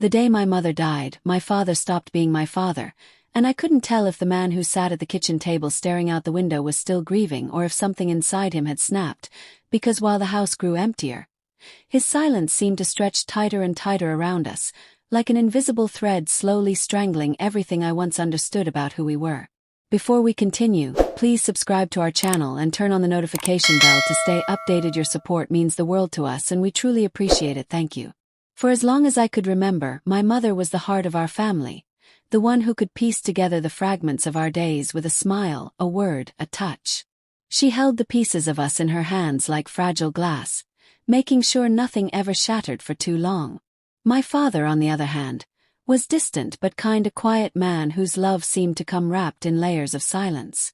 The day my mother died, my father stopped being my father, and I couldn't tell if the man who sat at the kitchen table staring out the window was still grieving or if something inside him had snapped, because while the house grew emptier, his silence seemed to stretch tighter and tighter around us, like an invisible thread slowly strangling everything I once understood about who we were. Before we continue, please subscribe to our channel and turn on the notification bell to stay updated. Your support means the world to us and we truly appreciate it. Thank you. For as long as I could remember, my mother was the heart of our family, the one who could piece together the fragments of our days with a smile, a word, a touch. She held the pieces of us in her hands like fragile glass, making sure nothing ever shattered for too long. My father, on the other hand, was distant but kind, a quiet man whose love seemed to come wrapped in layers of silence.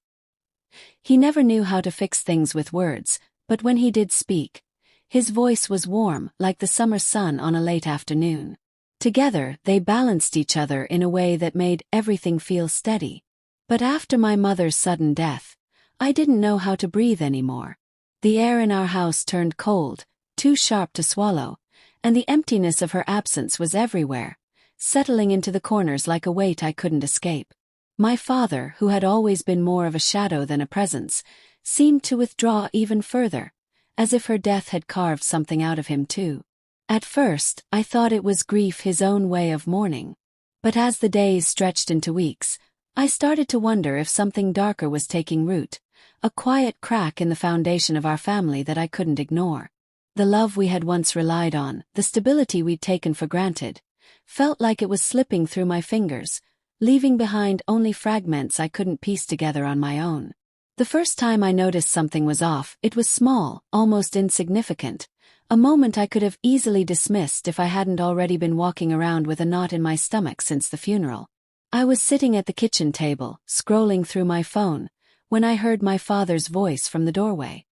He never knew how to fix things with words, but when he did speak, his voice was warm, like the summer sun on a late afternoon. Together, they balanced each other in a way that made everything feel steady. But after my mother's sudden death, I didn't know how to breathe anymore. The air in our house turned cold, too sharp to swallow, and the emptiness of her absence was everywhere, settling into the corners like a weight I couldn't escape. My father, who had always been more of a shadow than a presence, seemed to withdraw even further, as if her death had carved something out of him too. At first, I thought it was grief, his own way of mourning. But as the days stretched into weeks, I started to wonder if something darker was taking root, a quiet crack in the foundation of our family that I couldn't ignore. The love we had once relied on, the stability we'd taken for granted, felt like it was slipping through my fingers, leaving behind only fragments I couldn't piece together on my own. The first time I noticed something was off, it was small, almost insignificant, a moment I could have easily dismissed if I hadn't already been walking around with a knot in my stomach since the funeral. I was sitting at the kitchen table, scrolling through my phone, when I heard my father's voice from the doorway.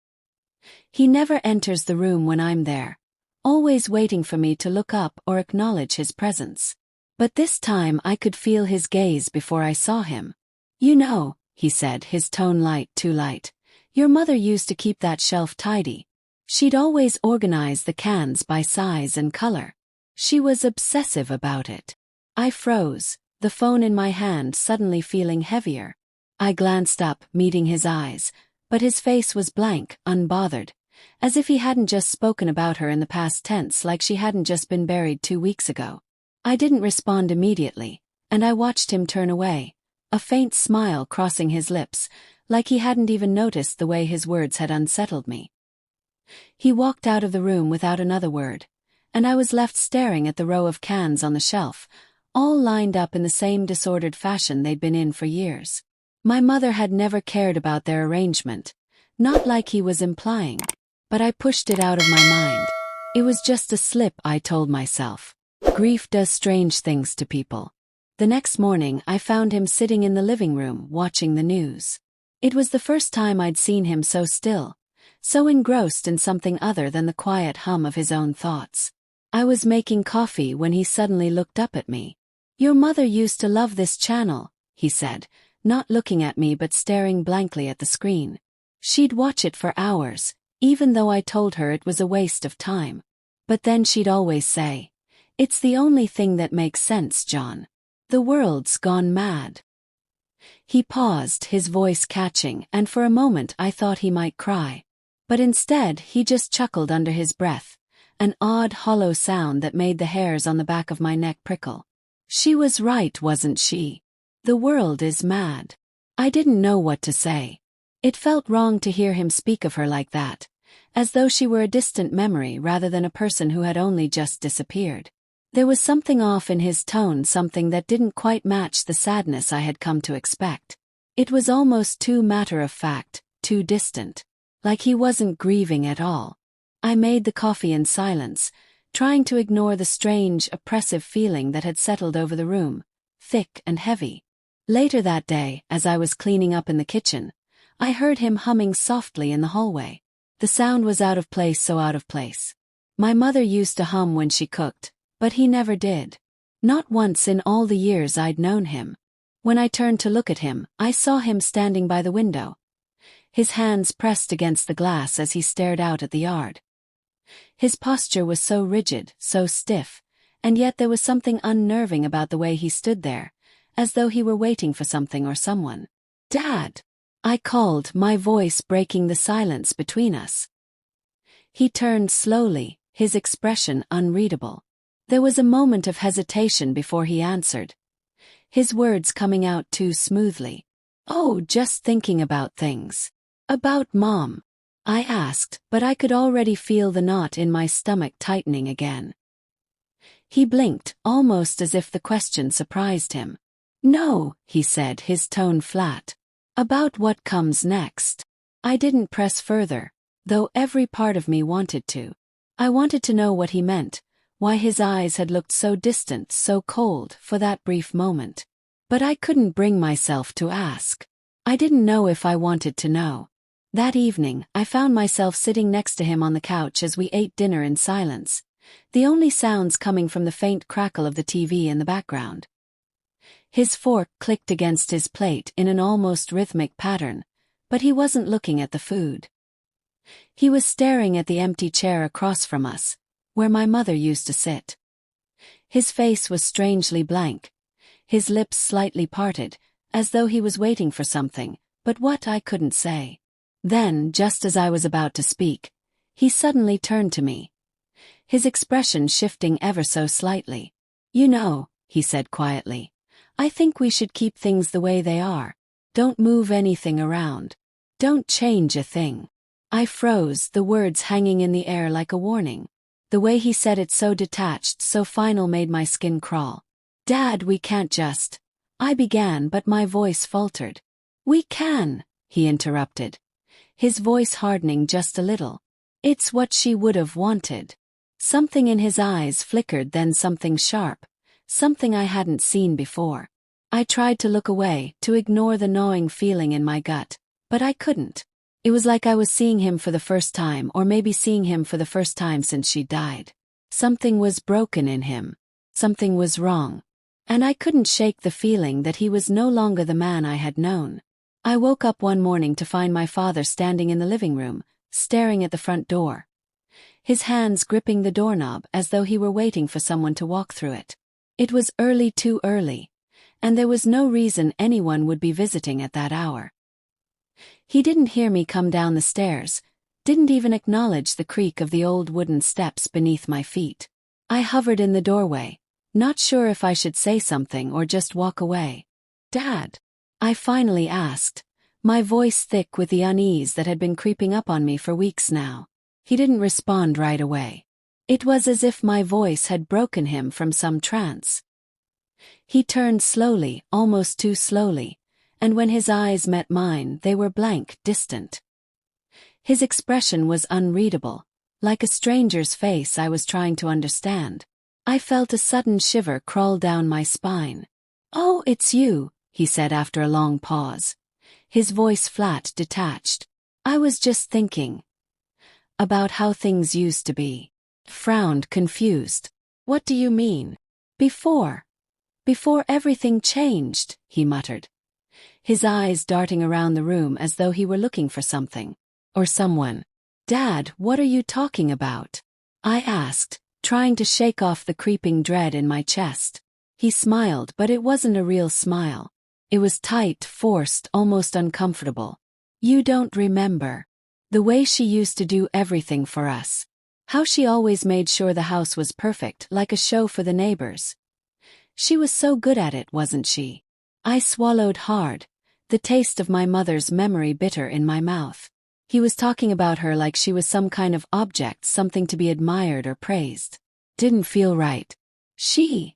He never enters the room when I'm there, always waiting for me to look up or acknowledge his presence. But this time I could feel his gaze before I saw him. "You know," he said, his tone light, too light, "your mother used to keep that shelf tidy. She'd always organize the cans by size and color. She was obsessive about it." I froze, the phone in my hand suddenly feeling heavier. I glanced up, meeting his eyes, but his face was blank, unbothered, as if he hadn't just spoken about her in the past tense, like she hadn't just been buried 2 weeks ago. I didn't respond immediately, and I watched him turn away, a faint smile crossing his lips, like he hadn't even noticed the way his words had unsettled me. He walked out of the room without another word, and I was left staring at the row of cans on the shelf, all lined up in the same disordered fashion they'd been in for years. My mother had never cared about their arrangement, not like he was implying, but I pushed it out of my mind. It was just a slip, I told myself. Grief does strange things to people. The next morning I found him sitting in the living room watching the news. It was the first time I'd seen him so still, so engrossed in something other than the quiet hum of his own thoughts. I was making coffee when he suddenly looked up at me. "Your mother used to love this channel," he said, not looking at me but staring blankly at the screen. "She'd watch it for hours, even though I told her it was a waste of time. But then she'd always say, 'It's the only thing that makes sense, John. The world's gone mad.'" He paused, his voice catching, and for a moment I thought he might cry. But instead he just chuckled under his breath, an odd hollow sound that made the hairs on the back of my neck prickle. "She was right, wasn't she? The world is mad." I didn't know what to say. It felt wrong to hear him speak of her like that, as though she were a distant memory rather than a person who had only just disappeared. There was something off in his tone, something that didn't quite match the sadness I had come to expect. It was almost too matter-of-fact, too distant, like he wasn't grieving at all. I made the coffee in silence, trying to ignore the strange, oppressive feeling that had settled over the room, thick and heavy. Later that day, as I was cleaning up in the kitchen, I heard him humming softly in the hallway. The sound was out of place, so out of place. My mother used to hum when she cooked, but he never did. Not once in all the years I'd known him. When I turned to look at him, I saw him standing by the window, his hands pressed against the glass as he stared out at the yard. His posture was so rigid, so stiff, and yet there was something unnerving about the way he stood there, as though he were waiting for something or someone. "Dad!" I called, my voice breaking the silence between us. He turned slowly, his expression unreadable. There was a moment of hesitation before he answered, his words coming out too smoothly. "Oh, just thinking about things." "About Mom?" I asked, but I could already feel the knot in my stomach tightening again. He blinked, almost as if the question surprised him. "No," he said, his tone flat. "About what comes next." I didn't press further, though every part of me wanted to. I wanted to know what he meant, why his eyes had looked so distant, so cold, for that brief moment. But I couldn't bring myself to ask. I didn't know if I wanted to know. That evening, I found myself sitting next to him on the couch as we ate dinner in silence, the only sounds coming from the faint crackle of the TV in the background. His fork clicked against his plate in an almost rhythmic pattern, but he wasn't looking at the food. He was staring at the empty chair across from us, where my mother used to sit. His face was strangely blank, his lips slightly parted, as though he was waiting for something, but what I couldn't say. Then, just as I was about to speak, he suddenly turned to me, his expression shifting ever so slightly. "You know," he said quietly, "I think we should keep things the way they are. Don't move anything around. Don't change a thing." I froze, the words hanging in the air like a warning. The way he said it, so detached, so final, made my skin crawl. "Dad, we can't just..." I began, but my voice faltered. "We can," he interrupted, his voice hardening just a little. "It's what she would have wanted." Something in his eyes flickered, then something sharp, something I hadn't seen before. I tried to look away, to ignore the gnawing feeling in my gut, but I couldn't. It was like I was seeing him for the first time, or maybe seeing him for the first time since she died. Something was broken in him. Something was wrong. And I couldn't shake the feeling that he was no longer the man I had known. I woke up one morning to find my father standing in the living room, staring at the front door, his hands gripping the doorknob as though he were waiting for someone to walk through it. It was early, too early, and there was no reason anyone would be visiting at that hour. He didn't hear me come down the stairs, didn't even acknowledge the creak of the old wooden steps beneath my feet. I hovered in the doorway, not sure if I should say something or just walk away. "Dad?" I finally asked, my voice thick with the unease that had been creeping up on me for weeks now. He didn't respond right away. It was as if my voice had broken him from some trance. He turned slowly, almost too slowly, and when his eyes met mine, they were blank, distant. His expression was unreadable, like a stranger's face I was trying to understand. I felt a sudden shiver crawl down my spine. "Oh, it's you," he said after a long pause, his voice flat, detached. "I was just thinking about how things used to be." Frowned, confused. "What do you mean?" Before everything changed," he muttered, his eyes darting around the room as though he were looking for something. Or someone. "Dad, what are you talking about?" I asked, trying to shake off the creeping dread in my chest. He smiled, but it wasn't a real smile. It was tight, forced, almost uncomfortable. "You don't remember. The way she used to do everything for us. How she always made sure the house was perfect, like a show for the neighbors. She was so good at it, wasn't she?" I swallowed hard, the taste of my mother's memory bitter in my mouth. He was talking about her like she was some kind of object, something to be admired or praised. Didn't feel right. She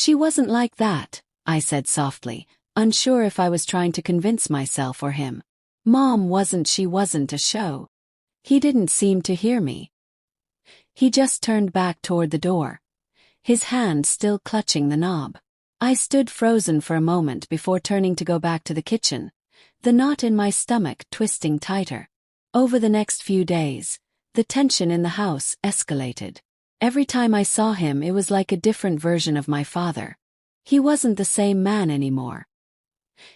wasn't like that," I said softly, unsure if I was trying to convince myself or him. "Mom wasn't. She wasn't a show." He didn't seem to hear me. He just turned back toward the door, his hand still clutching the knob. I stood frozen for a moment before turning to go back to the kitchen, the knot in my stomach twisting tighter. Over the next few days, the tension in the house escalated. Every time I saw him, it was like a different version of my father. He wasn't the same man anymore.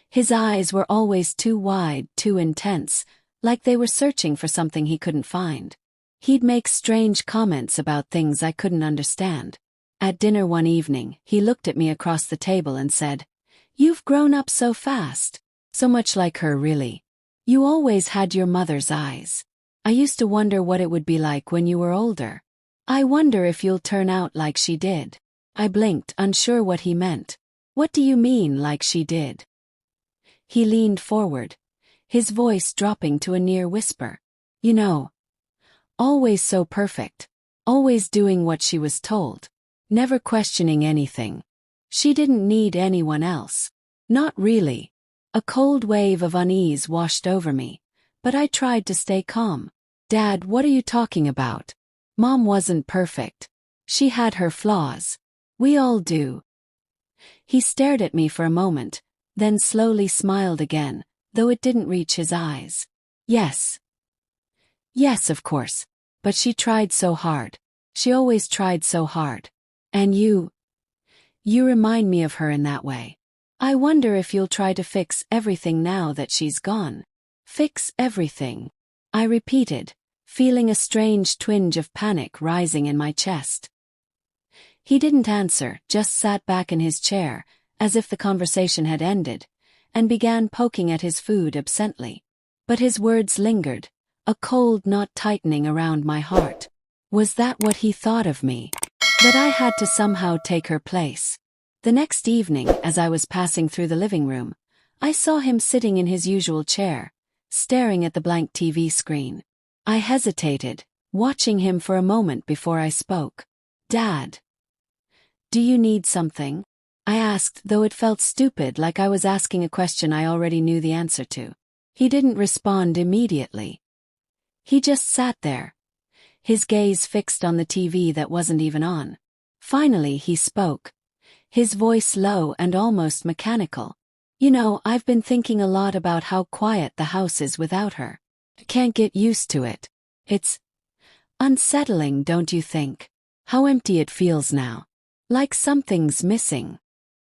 His eyes were always too wide, too intense, like they were searching for something he couldn't find. He'd make strange comments about things I couldn't understand. At dinner one evening, he looked at me across the table and said, "You've grown up so fast. So much like her, really. You always had your mother's eyes. I used to wonder what it would be like when you were older. I wonder if you'll turn out like she did." I blinked, unsure what he meant. "What do you mean, like she did?" He leaned forward, his voice dropping to a near whisper. "You know, always so perfect. Always doing what she was told. Never questioning anything. She didn't need anyone else. Not really." A cold wave of unease washed over me, but I tried to stay calm. "Dad, what are you talking about? Mom wasn't perfect. She had her flaws. We all do." He stared at me for a moment, then slowly smiled again, though it didn't reach his eyes. "Yes. Yes, of course. But she tried so hard. She always tried so hard. And you remind me of her in that way. I wonder if you'll try to fix everything now that she's gone." "Fix everything?" I repeated, feeling a strange twinge of panic rising in my chest. He didn't answer, just sat back in his chair, as if the conversation had ended, and began poking at his food absently. But his words lingered, a cold knot tightening around my heart. Was that what he thought of me? That I had to somehow take her place? The next evening, as I was passing through the living room, I saw him sitting in his usual chair, staring at the blank TV screen. I hesitated, watching him for a moment before I spoke. "Dad, do you need something?" I asked, though it felt stupid, like I was asking a question I already knew the answer to. He didn't respond immediately. He just sat there, his gaze fixed on the TV that wasn't even on. Finally he spoke, his voice low and almost mechanical. "You know, I've been thinking a lot about how quiet the house is without her. I can't get used to it. It's unsettling, don't you think? How empty it feels now. Like something's missing."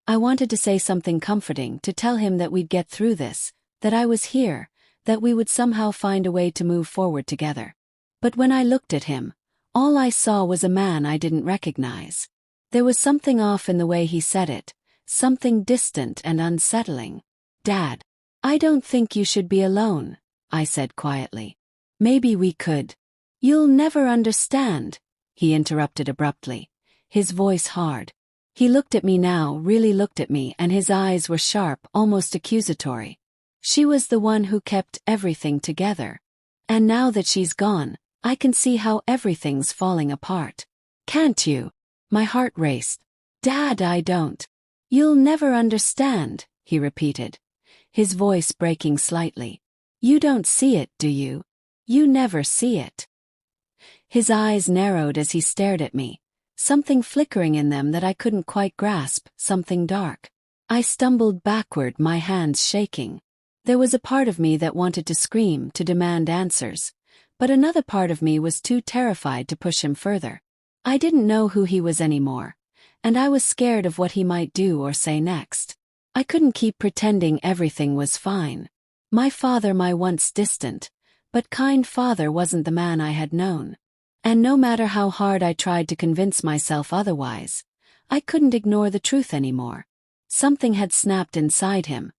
I wanted to say something comforting, to tell him that we'd get through this, that I was here, that we would somehow find a way to move forward together. But when I looked at him, all I saw was a man I didn't recognize. There was something off in the way he said it, something distant and unsettling. "Dad, I don't think you should be alone," I said quietly. "Maybe we could." "You'll never understand," he interrupted abruptly, his voice hard. He looked at me now, really looked at me, and his eyes were sharp, almost accusatory. "She was the one who kept everything together. And now that she's gone, I can see how everything's falling apart. Can't you?" My heart raced. "Dad, I don't." "You'll never understand," he repeated, his voice breaking slightly. "You don't see it, do you? You never see it." His eyes narrowed as he stared at me, something flickering in them that I couldn't quite grasp, something dark. I stumbled backward, my hands shaking. There was a part of me that wanted to scream, to demand answers, but another part of me was too terrified to push him further. I didn't know who he was anymore, and I was scared of what he might do or say next. I couldn't keep pretending everything was fine. My father, my once distant, but kind father, wasn't the man I had known. And no matter how hard I tried to convince myself otherwise, I couldn't ignore the truth anymore. Something had snapped inside him,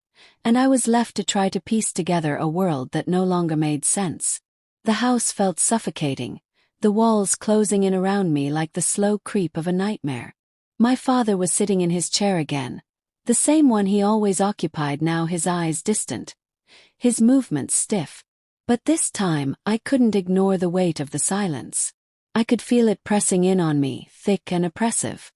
and I was left to try to piece together a world that no longer made sense. The house felt suffocating, the walls closing in around me like the slow creep of a nightmare. My father was sitting in his chair again, the same one he always occupied, now his eyes distant, his movements stiff. But this time I couldn't ignore the weight of the silence. I could feel it pressing in on me, thick and oppressive.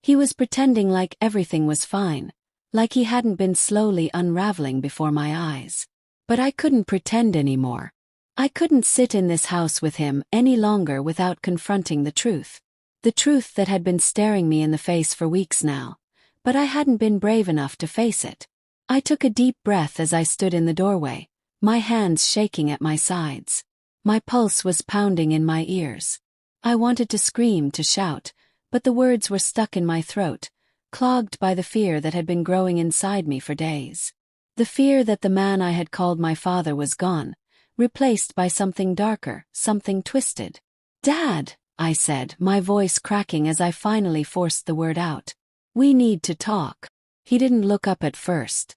He was pretending like everything was fine, like he hadn't been slowly unraveling before my eyes. But I couldn't pretend anymore. I couldn't sit in this house with him any longer without confronting the truth. The truth that had been staring me in the face for weeks now, but I hadn't been brave enough to face it. I took a deep breath as I stood in the doorway, my hands shaking at my sides. My pulse was pounding in my ears. I wanted to scream, to shout, but the words were stuck in my throat, clogged by the fear that had been growing inside me for days. The fear that the man I had called my father was gone, replaced by something darker, something twisted. "Dad!" I said, my voice cracking as I finally forced the word out. We need to talk. He didn't look up at first.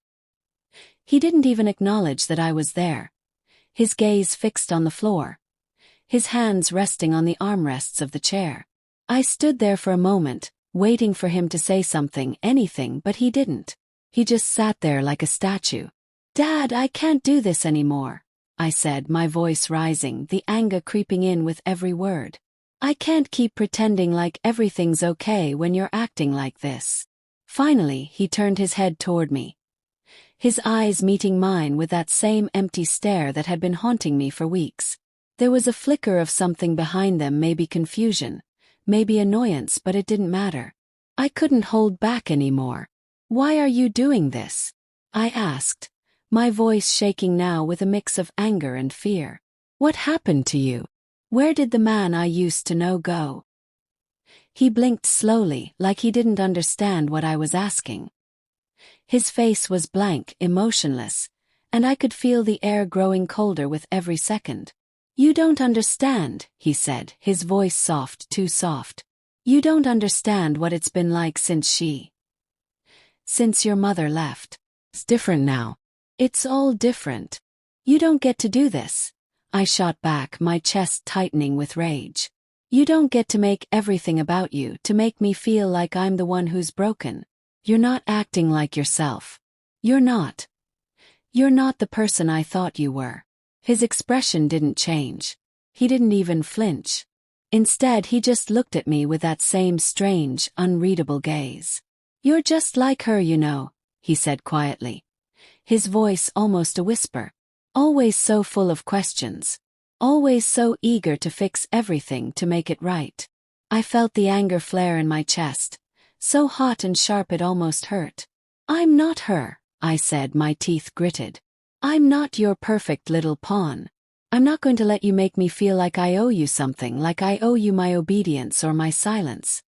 He didn't even acknowledge that I was there. His gaze fixed on the floor, his hands resting on the armrests of the chair. I stood there for a moment, waiting for him to say something, anything, but he didn't. He just sat there like a statue. Dad, I can't do this anymore, I said, my voice rising, the anger creeping in with every word. I can't keep pretending like everything's okay when you're acting like this. Finally, he turned his head toward me, his eyes meeting mine with that same empty stare that had been haunting me for weeks. There was a flicker of something behind them, maybe confusion, maybe annoyance, but it didn't matter. I couldn't hold back anymore. Why are you doing this? I asked, my voice shaking now with a mix of anger and fear. What happened to you? Where did the man I used to know go? He blinked slowly, like he didn't understand what I was asking. His face was blank, emotionless, and I could feel the air growing colder with every second. You don't understand, he said, his voice soft, too soft. You don't understand what it's been like since your mother left. It's different now. It's all different. You don't get to do this. I shot back, my chest tightening with rage. You don't get to make everything about you, to make me feel like I'm the one who's broken. You're not acting like yourself. You're not. You're not the person I thought you were. His expression didn't change. He didn't even flinch. Instead, he just looked at me with that same strange, unreadable gaze. You're just like her, you know, he said quietly, his voice almost a whisper. Always so full of questions. Always so eager to fix everything, to make it right. I felt the anger flare in my chest, so hot and sharp it almost hurt. I'm not her, I said, my teeth gritted. I'm not your perfect little pawn. I'm not going to let you make me feel like I owe you something, like I owe you my obedience or my silence.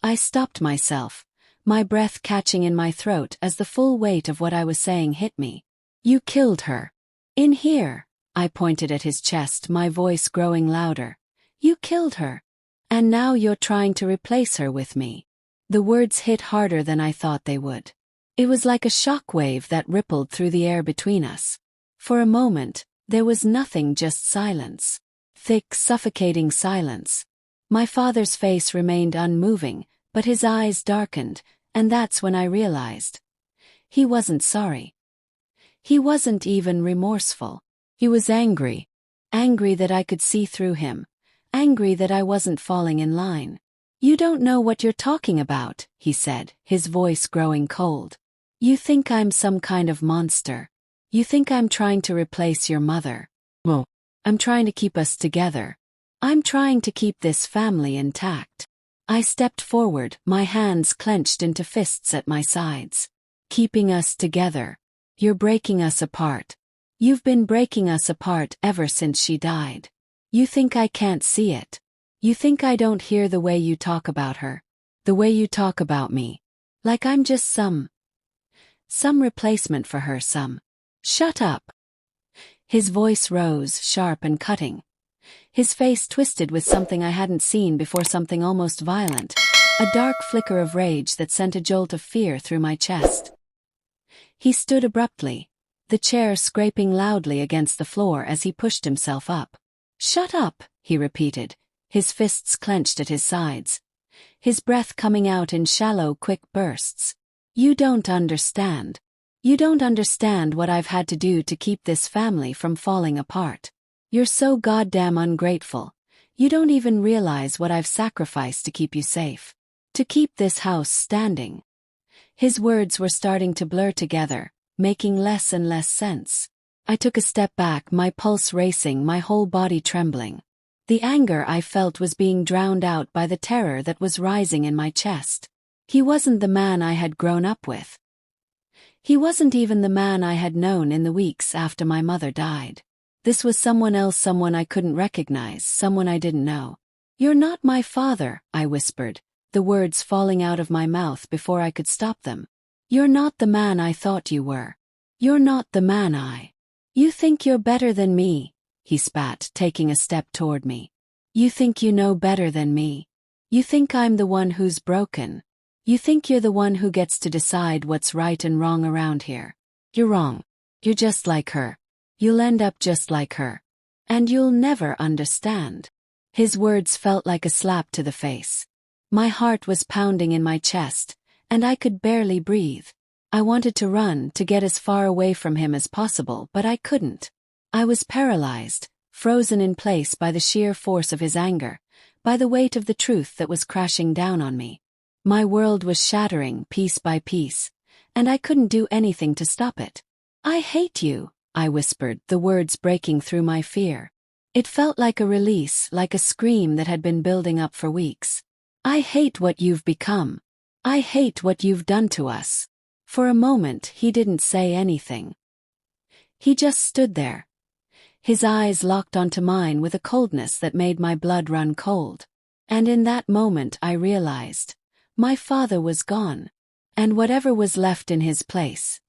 I stopped myself, my breath catching in my throat as the full weight of what I was saying hit me. You killed her. In here, I pointed at his chest, my voice growing louder. You killed her. And now you're trying to replace her with me. The words hit harder than I thought they would. It was like a shock wave that rippled through the air between us. For a moment, there was nothing, just silence. Thick, suffocating silence. My father's face remained unmoving, but his eyes darkened, and that's when I realized. He wasn't sorry. He wasn't even remorseful. He was angry. Angry that I could see through him. Angry that I wasn't falling in line. You don't know what you're talking about, he said, his voice growing cold. You think I'm some kind of monster. You think I'm trying to replace your mother. Well, I'm trying to keep us together. I'm trying to keep this family intact. I stepped forward, my hands clenched into fists at my sides. Keeping us together. You're breaking us apart. You've been breaking us apart ever since she died. You think I can't see it. You think I don't hear the way you talk about her. The way you talk about me. Like I'm just some replacement for her, Shut up. His voice rose, sharp and cutting. His face twisted with something I hadn't seen before, something almost violent. A dark flicker of rage that sent a jolt of fear through my chest. He stood abruptly, the chair scraping loudly against the floor as he pushed himself up. Shut up, he repeated, his fists clenched at his sides, his breath coming out in shallow, quick bursts. You don't understand. You don't understand what I've had to do to keep this family from falling apart. You're so goddamn ungrateful. You don't even realize what I've sacrificed to keep you safe. To keep this house standing. His words were starting to blur together, making less and less sense. I took a step back, my pulse racing, my whole body trembling. The anger I felt was being drowned out by the terror that was rising in my chest. He wasn't the man I had grown up with. He wasn't even the man I had known in the weeks after my mother died. This was someone else, someone I couldn't recognize, someone I didn't know. You're not my father, I whispered, the words falling out of my mouth before I could stop them. You're not the man I thought you were. You're not the man You think you're better than me, he spat, taking a step toward me. You think you know better than me. You think I'm the one who's broken. You think you're the one who gets to decide what's right and wrong around here. You're wrong. You're just like her. You'll end up just like her. And you'll never understand. His words felt like a slap to the face. My heart was pounding in my chest, and I could barely breathe. I wanted to run, to get as far away from him as possible, but I couldn't. I was paralyzed, frozen in place by the sheer force of his anger, by the weight of the truth that was crashing down on me. My world was shattering piece by piece, and I couldn't do anything to stop it. I hate you, I whispered, the words breaking through my fear. It felt like a release, like a scream that had been building up for weeks. I hate what you've become. I hate what you've done to us. For a moment, he didn't say anything. He just stood there. His eyes locked onto mine with a coldness that made my blood run cold. And in that moment I realized, my father was gone. And whatever was left in his place.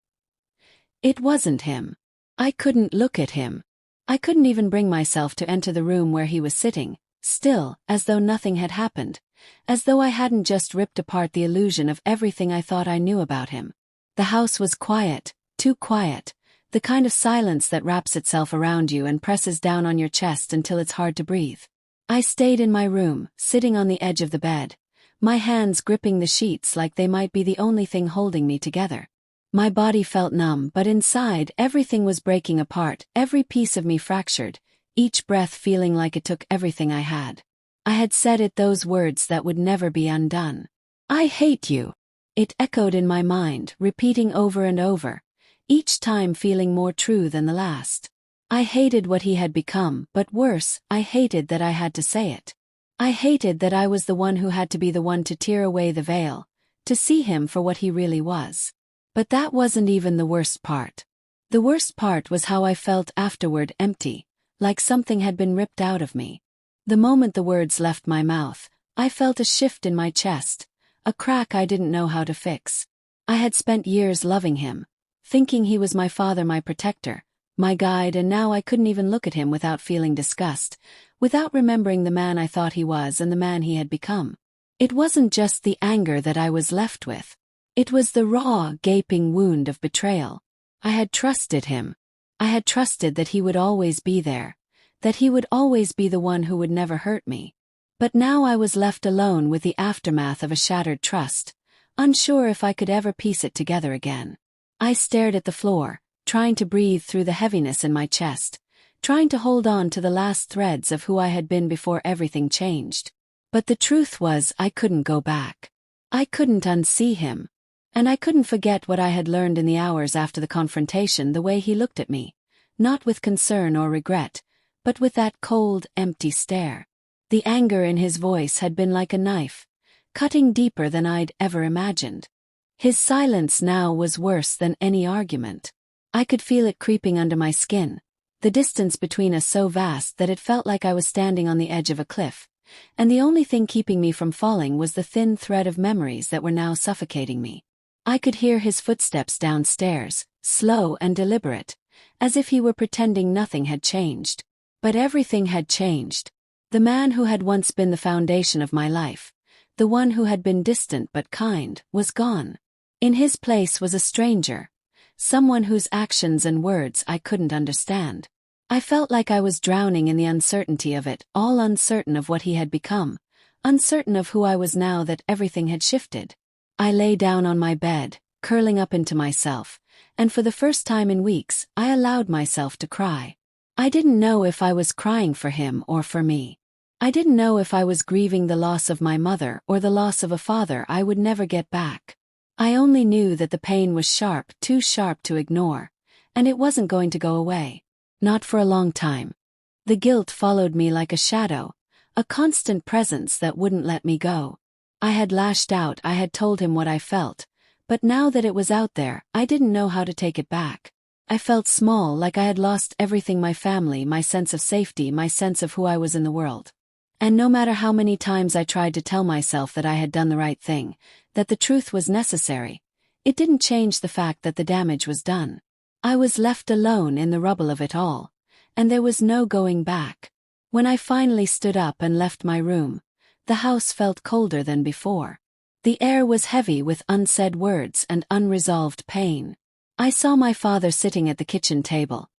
It wasn't him. I couldn't look at him. I couldn't even bring myself to enter the room where he was sitting, still, as though nothing had happened, as though I hadn't just ripped apart the illusion of everything I thought I knew about him. The house was quiet, too quiet, the kind of silence that wraps itself around you and presses down on your chest until it's hard to breathe. I stayed in my room, sitting on the edge of the bed, my hands gripping the sheets like they might be the only thing holding me together. My body felt numb, but inside everything was breaking apart, every piece of me fractured, each breath feeling like it took everything I had. I had said it, those words that would never be undone. I hate you. It echoed in my mind, repeating over and over, each time feeling more true than the last. I hated what he had become, but worse, I hated that I had to say it. I hated that I was the one who had to be the one to tear away the veil, to see him for what he really was. But that wasn't even the worst part. The worst part was how I felt afterward, empty, like something had been ripped out of me. The moment the words left my mouth, I felt a shift in my chest, a crack I didn't know how to fix. I had spent years loving him, thinking he was my father, my protector, my guide, and now I couldn't even look at him without feeling disgust, without remembering the man I thought he was and the man he had become. It wasn't just the anger that I was left with. It was the raw, gaping wound of betrayal. I had trusted him. I had trusted that he would always be there, that he would always be the one who would never hurt me. But now I was left alone with the aftermath of a shattered trust, unsure if I could ever piece it together again. I stared at the floor, trying to breathe through the heaviness in my chest, trying to hold on to the last threads of who I had been before everything changed. But the truth was, I couldn't go back. I couldn't unsee him. And I couldn't forget what I had learned in the hours after the confrontation, the way he looked at me, not with concern or regret, but with that cold, empty stare. The anger in his voice had been like a knife, cutting deeper than I'd ever imagined. His silence now was worse than any argument. I could feel it creeping under my skin, the distance between us so vast that it felt like I was standing on the edge of a cliff, and the only thing keeping me from falling was the thin thread of memories that were now suffocating me. I could hear his footsteps downstairs, slow and deliberate, as if he were pretending nothing had changed. But everything had changed. The man who had once been the foundation of my life, the one who had been distant but kind, was gone. In his place was a stranger, someone whose actions and words I couldn't understand. I felt like I was drowning in the uncertainty of it, all uncertain of what he had become, uncertain of who I was now that everything had shifted. I lay down on my bed, curling up into myself, and for the first time in weeks, I allowed myself to cry. I didn't know if I was crying for him or for me. I didn't know if I was grieving the loss of my mother or the loss of a father I would never get back. I only knew that the pain was sharp, too sharp to ignore, and it wasn't going to go away. Not for a long time. The guilt followed me like a shadow, a constant presence that wouldn't let me go. I had lashed out, I had told him what I felt, but now that it was out there, I didn't know how to take it back. I felt small, like I had lost everything, my family, my sense of safety, my sense of who I was in the world. And no matter how many times I tried to tell myself that I had done the right thing, that the truth was necessary, it didn't change the fact that the damage was done. I was left alone in the rubble of it all, and there was no going back. When I finally stood up and left my room, the house felt colder than before. The air was heavy with unsaid words and unresolved pain. I saw my father sitting at the kitchen table,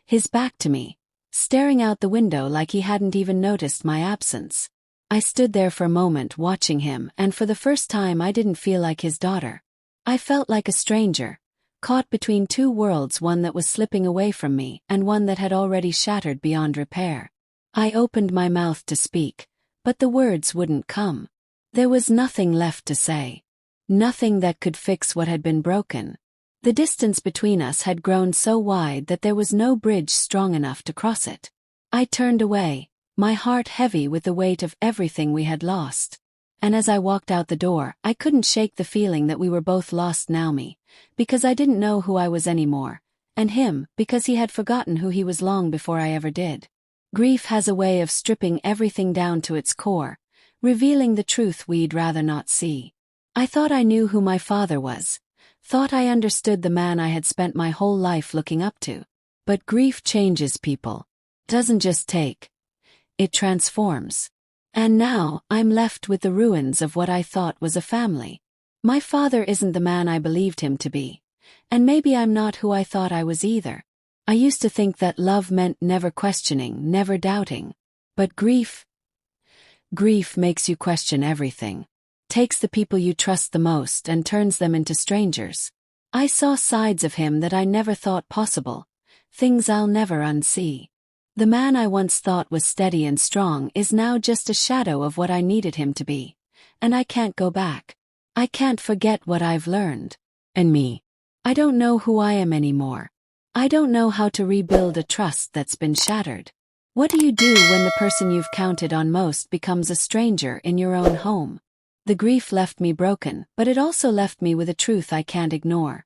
his back to me, staring out the window like he hadn't even noticed my absence. I stood there for a moment watching him, and for the first time I didn't feel like his daughter. I felt like a stranger, caught between two worlds, one that was slipping away from me and one that had already shattered beyond repair. I opened my mouth to speak, but the words wouldn't come. There was nothing left to say. Nothing that could fix what had been broken. The distance between us had grown so wide that there was no bridge strong enough to cross it. I turned away, my heart heavy with the weight of everything we had lost. And as I walked out the door, I couldn't shake the feeling that we were both lost now, me, because I didn't know who I was anymore, and him, because he had forgotten who he was long before I ever did. Grief has a way of stripping everything down to its core, revealing the truth we'd rather not see. I thought I knew who my father was, thought I understood the man I had spent my whole life looking up to. But grief changes people. Doesn't just take. It transforms. And now, I'm left with the ruins of what I thought was a family. My father isn't the man I believed him to be. And maybe I'm not who I thought I was either. I used to think that love meant never questioning, never doubting. But grief makes you question everything. Takes the people you trust the most and turns them into strangers. I saw sides of him that I never thought possible, things I'll never unsee. The man I once thought was steady and strong is now just a shadow of what I needed him to be. And I can't go back. I can't forget what I've learned. And me. I don't know who I am anymore. I don't know how to rebuild a trust that's been shattered. What do you do when the person you've counted on most becomes a stranger in your own home? The grief left me broken, but it also left me with a truth I can't ignore.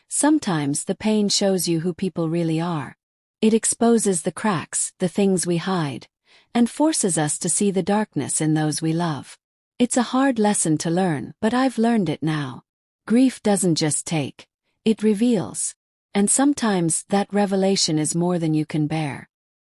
Sometimes the pain shows you who people really are. It exposes the cracks, the things we hide, and forces us to see the darkness in those we love. It's a hard lesson to learn, but I've learned it now. Grief doesn't just take, it reveals. And sometimes that revelation is more than you can bear.